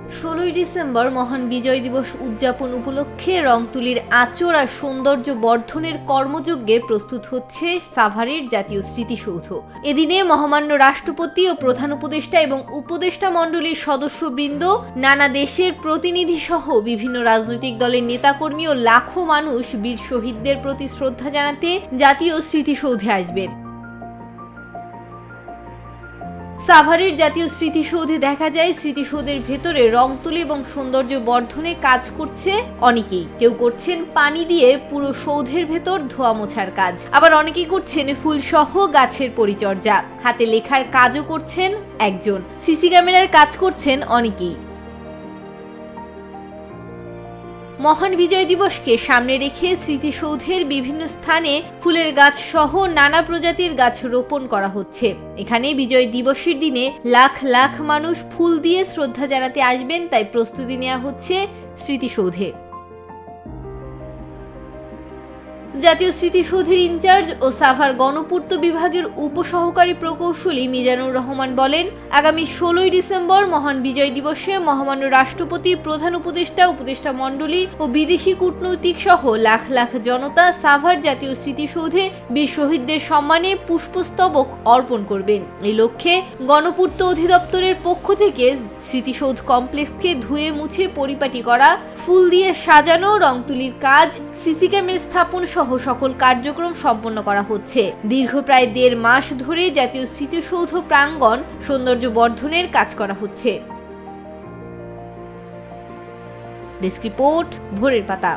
16 December মহান বিজয় দিবস উদযাপন উপলক্ষে রংতুলির আঁচড় আর সৌন্দর্য বর্ধনের কর্মযজ্ঞে প্রস্তুত হচ্ছে সাভারের জাতীয় স্মৃতিসৌধ। এদিনে মহামান্য রাষ্ট্রপতি ও প্রধান উপদেষ্টা এবং উপদেষ্টা মণ্ডলীর সদস্যবৃন্দ, নানা দেশের প্রতিনিধি সহ বিভিন্ন রাজনৈতিক দলের নেতাকর্মী ও লাখো মানুষ বীর শহীদদের প্রতি শ্রদ্ধা জানাতে জাতীয় স্মৃতিসৌধে আসবেন। সাভারের জাতীয় স্মৃতিসৌধে দেখা যায় স্মৃতিসৌধের ভেতরে রং তুলি এবং সৌন্দর্য বর্ধনে কাজ করছে অনেকেই। কেউ করছেন পানি দিয়ে পুরো সৌধের ভেতর ধোয়া মোছার কাজ, আবার অনেকেই করছেন ফুল সহ গাছের পরিচর্যা, হাতে লেখার কাজও করছেন একজন, সিসি ক্যামেরার কাজ করছেন অনেকেই। মহান বিজয় দিবসকে সামনে রেখে স্মৃতিসৌধের বিভিন্ন স্থানে ফুলের গাছ সহ নানা প্রজাতির গাছ রোপণ করা হচ্ছে। এখানে বিজয় দিবসের দিনে লাখ লাখ মানুষ ফুল দিয়ে শ্রদ্ধা জানাতে আসবেন, তাই প্রস্তুতি নেওয়া হচ্ছে স্মৃতিসৌধে। জাতীয় স্মৃতিসৌধের ইনচার্জ ও সাভার গণপূর্ত বিভাগের উপসহকারী প্রকৌশলী মিজানুর রহমান বলেন, আগামী 16 ডিসেম্বর মহান বিজয় দিবসে মহামান্য রাষ্ট্রপতি, প্রধান উপদেষ্টা, উপদেষ্টা মণ্ডলী ও বিদেশি কূটনৈতিক সহ লাখ লাখ জনতা সাভার জাতীয় স্মৃতিসৌধে বীর শহীদদের সম্মানে পুষ্পস্তবক অর্পণ করবেন। এই লক্ষ্যে গণপূর্ত অধিদপ্তরের পক্ষ থেকে স্মৃতিসৌধ কমপ্লেক্সকে ধুয়ে মুছে পরিপাটি করা, ফুল দিয়ে সাজানো, রং তুলির কাজ, সিসি ক্যামেরা স্থাপন সহ সকল কার্যক্রম সম্পন্ন করা হচ্ছে। দীর্ঘ প্রায় 1.5 মাস ধরে জাতীয় স্মৃতিসৌধ প্রাঙ্গণ সৌন্দর্য বর্ধনের কাজ করা হচ্ছে। ডেস্ক রিপোর্ট, ভোরের পাতা।